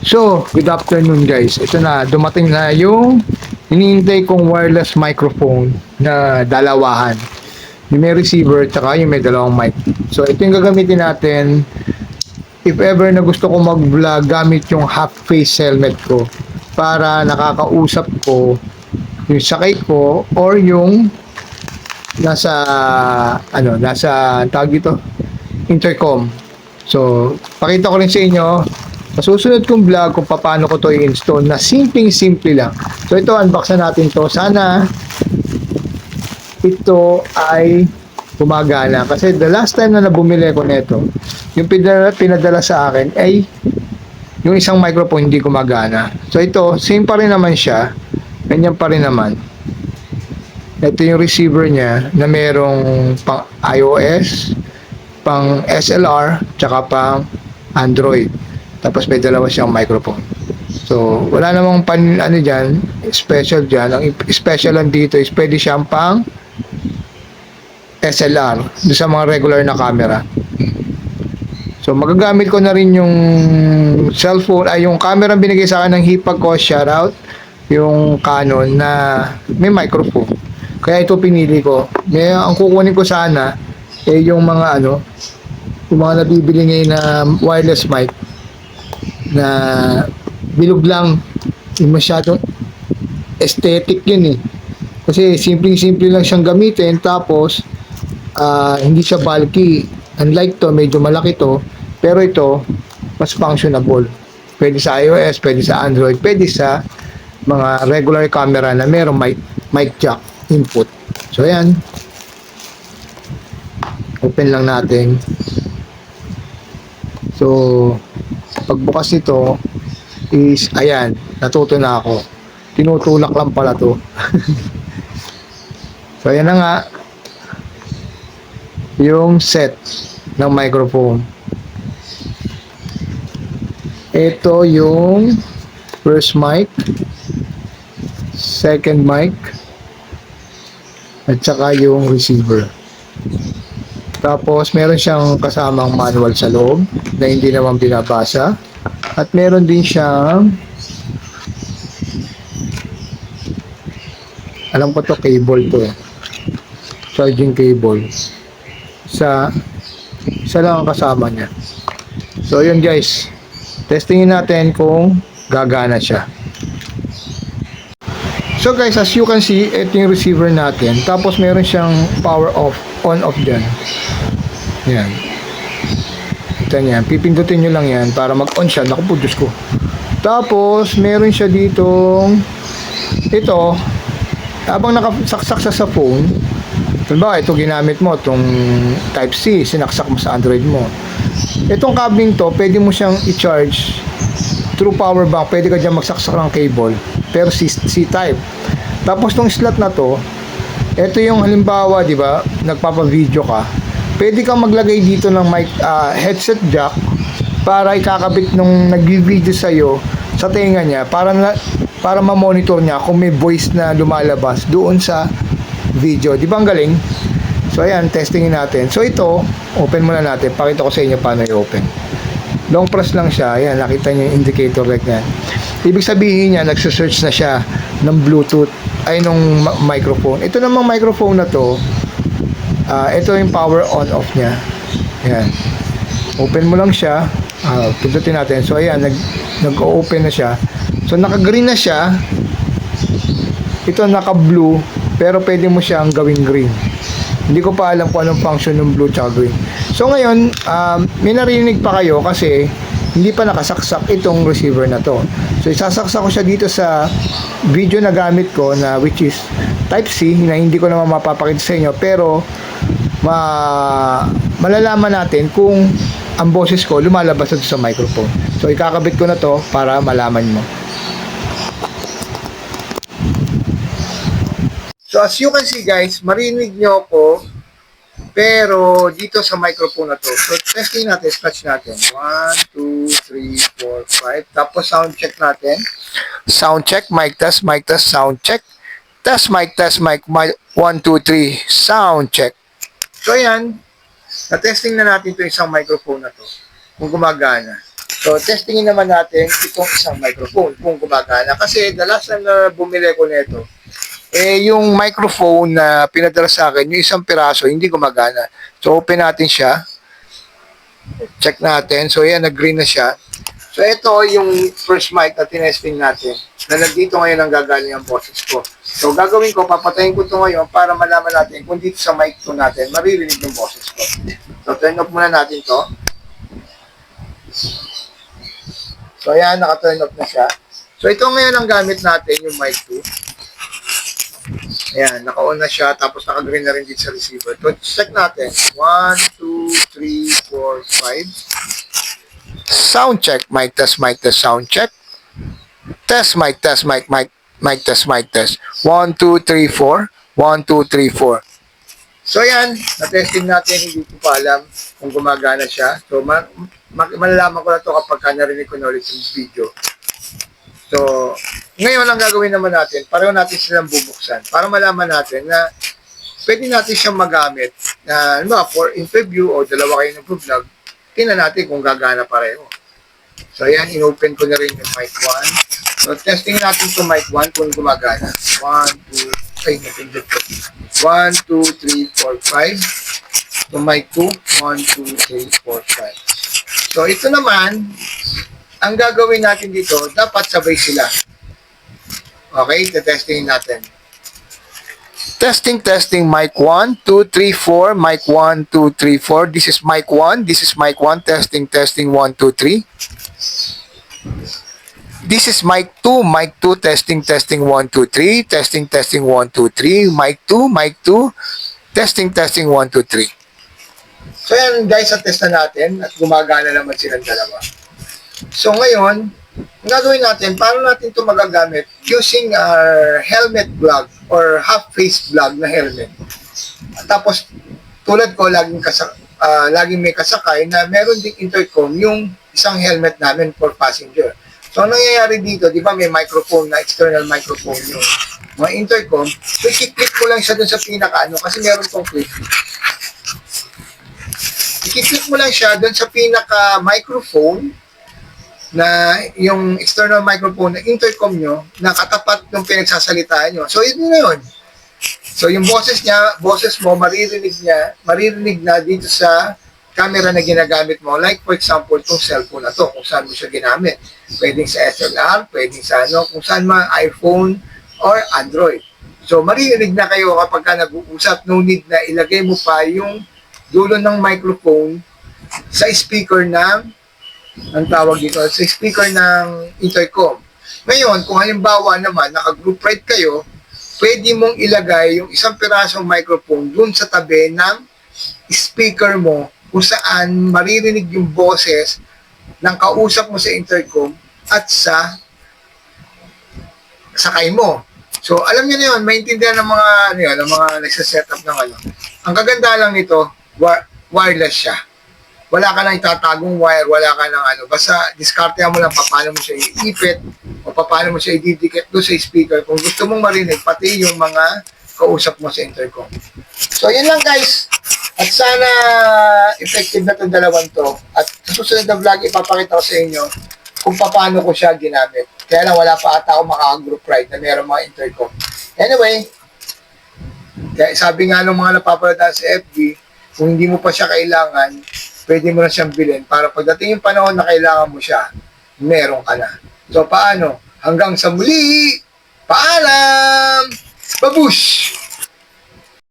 So, good afternoon guys. Ito na, dumating na yung hinihintay kong wireless microphone na dalawahan. Yung may receiver, tsaka yung may dalawang mic. So, ito yung gagamitin natin if ever na gusto ko mag-vlog gamit yung half-face helmet ko para nakakausap ko yung sakay ko or yung nasa, tawag dito, intercom. So, pakita ko rin sa inyo sa susunod kong vlog kung paano ko to i-install na simpleng-simple lang. So, ito, unboxan natin to. Sana ito ay gumagana. Kasi the last time na bumili ko nito, yung pinadala sa akin ay yung isang microphone hindi gumagana. So, ito, same pa rin naman siya. Ganyan pa rin naman. Ito yung receiver niya na merong pang iOS, pang SLR, tsaka pang Android. Tapos may dalawa siyang microphone. So, wala namang dyan, special dyan. Ang special lang dito is pwede siyang pang SLR, doon sa mga regular na camera. So, magagamit ko na rin yung cellphone, yung camera binigay sa akin ng hipag ko, shoutout, yung Canon na may microphone. Kaya ito pinili ko. Ang kukunin ko sana, yung mga yung mga nabibili ngayon na wireless mic, na bilog lang, yung masyadong aesthetic yun eh. Kasi simpleng-simple lang siyang gamitin, tapos hindi siya bulky. Unlike to, medyo malaki to, pero ito, mas functionable. Pwede sa iOS, pwede sa Android, pwede sa mga regular camera na merong mic jack input. So, ayan. Open lang natin. So, pagbukas nito is, ayan, natuto na ako. Tinutulak lang pala to. So, ayan na nga. Yung set ng microphone. Ito yung first mic, second mic, at saka yung receiver. Tapos, meron siyang kasamang manual sa loob na hindi naman binabasa. At meron din siyang, alam ko to, cable to. Charging cable. Isa lang ang kasama niya. So, yun guys. Testingin natin kung gagana siya. So guys, as you can see, ito yung receiver natin. Tapos meron siyang power off, on off dyan. Yan. Ito yan. Pipindutin nyo lang yan para mag-on siya. Naku po, Diyos ko. Tapos, meron siya ditong ito. Habang nakasaksak sa phone, diba, ito ginamit mo, itong Type-C, sinaksak mo sa Android mo. Itong cabling to, pwede mo siyang i-charge through power bank. Pwede ka dyan magsaksak ng cable, pero C-type. Tapos itong slot na to, ito yung halimbawa, di ba, nagpapa-video ka, pwede kang maglagay dito ng mic, headset jack para ikakabit nung nag-video sa'yo sa tenga niya para ma-monitor niya kung may voice na lumalabas doon sa video. Di ba ang galing? So ayan, testingin natin. So ito, open muna natin. Pakita ko sa inyo paano i-open. Long press lang siya. Ayan, nakita niyo yung indicator like yan. Ibig sabihin niya, nagsusearch na siya ng Bluetooth, nung microphone. Ito namang microphone na to, ito yung power on off niya. Ayan. Open mo lang siya. Pindutin natin. So ayan, nag-open na siya. So naka-green na siya. Ito naka-blue, pero pwede mo siyang gawing green. Hindi ko pa alam kung anong function ng blue tsaka green. So ngayon, may narinig pa kayo kasi hindi pa nakasaksak itong receiver na to. So isasaksak ko siya dito sa video na gamit ko na which is Type-C na hindi ko naman mapapakita sa inyo, pero malalaman natin kung ang boses ko lumalabas dito sa microphone. So ikakabit ko na to para malaman mo. So as you can see guys, marinig nyo ako pero dito sa microphone na to. So testing natin, scratch natin. 1, 2, 3, 4, 5. Tapos sound check natin. Sound check, mic test, sound check. Test, mic test, mic 1, 2, 3, sound check. So ayan, na-testing na natin ito isang microphone na to. Kung gumagana. So, testingin naman natin itong isang microphone kung gumagana. Kasi the last time na bumili ko nito, yung microphone na pinadala sa akin, yung isang piraso, hindi gumagana. So, open natin siya. Check natin. So, yan, nag-green na siya. So, ito yung first mic na tinesting natin na nandito ngayon ang gagaling ang boses ko. So, gagawin ko, papatayin ko ito ngayon para malaman natin kung dito sa mic to natin, maririnig yung boses ko. So, turn off muna natin to. So, ayan, naka-turn off na siya. So, ito ngayon ang gamit natin, yung mic 2. Ayan, naka-on na siya, tapos naka-green na rin dito sa receiver. So, check natin. 1, 2, 3, 4, 5. Sound check, mic test, sound check. Test, mic test, mic test, 1, 2, 3, 4. 1, 2, 3, 4. So, ayan, na-testing natin, hindi ko pa alam kung gumagana siya. So, malalaman ko na ito kapag narinig ko na ulit yung video. So, ngayon ang gagawin naman natin, pareho natin silang bubuksan para malaman natin na pwede natin siyang magamit na, for interview o dalawa kayo nag-vlog, tingnan natin kung gagana pareho. So, ayan, inopen ko na rin yung mic 1. So, testing natin itong mic 1 kung gumagana. 1, 2, 3, 4, 5. So, mic 2, 1, 2, 3, 4, 5. So, ito naman, ang gagawin natin dito, dapat sabay sila. Okay, testing natin. Testing, mic 1, 2, 3, 4, mic 1, 2, 3, 4. This is mic 1, this is mic 1, testing, 1, 2, 3. This is mic 2, testing, 1, 2, 3. Testing, 1, 2, 3. Mic 2, testing, 1, 2, 3. So yan guys, at test na natin at gumagana naman silang dalawa. So ngayon, ang gagawin natin, paano natin ito magagamit? Using our helmet vlog or half-face vlog na helmet. At tapos, tulad ko, laging may kasakay na meron ding intercom yung isang helmet namin for passenger. So, ang nangyayari dito, di ba may microphone na external microphone yung mga intercom. So, i-click ko lang siya dun sa pinaka-ano kasi meron tong click. I-click mo lang siya dun sa pinaka-microphone na yung external microphone na intercom nyo na katapat ng pinagsasalitaan nyo. So, yun na yun. So, yung boses mo, maririnig na dito sa camera na ginagamit mo. Like, for example, itong cellphone na to, kung saan mo siya ginamit. Pwedeng sa SLR, pwedeng sa kung saan man, iPhone or Android. So, maririnig na kayo kapag ka nag-uusap. No need na ilagay mo pa yung dulo ng microphone sa speaker ng ang tawag dito, sa speaker ng intercom. Ngayon, kung halimbawa naman, naka-group ride kayo, pwede mong ilagay yung isang pirasong microphone dun sa tabi ng speaker mo kung saan maririnig yung boses ng kausap mo sa intercom at sa sakay mo. So, alam niyo na yun, maintindihan ng mga nagsasetup ng ano. Ang kaganda lang nito, wireless siya. Wala ka nang itatagong wire, wala ka nang basta diskartehan mo lang paano mo siya iipit o paano mo siya ididikit doon sa speaker kung gusto mong marinig, pati yung mga kausap mo sa intercom. So, yun lang guys. At sana effective na itong dalawang to. At sa susunod na vlog, ipapakita ko sa inyo kung paano ko siya ginamit. Kaya lang wala pa ata ako maka-group ride na mayroong mga intercom. Anyway, kaya sabi nga ng mga napapanood sa FB, kung hindi mo pa siya kailangan, pwede mo na siyang bilhin para pagdating yung panahon na kailangan mo siya, meron ka na. So, paano? Hanggang sa muli! Paalam! Babush!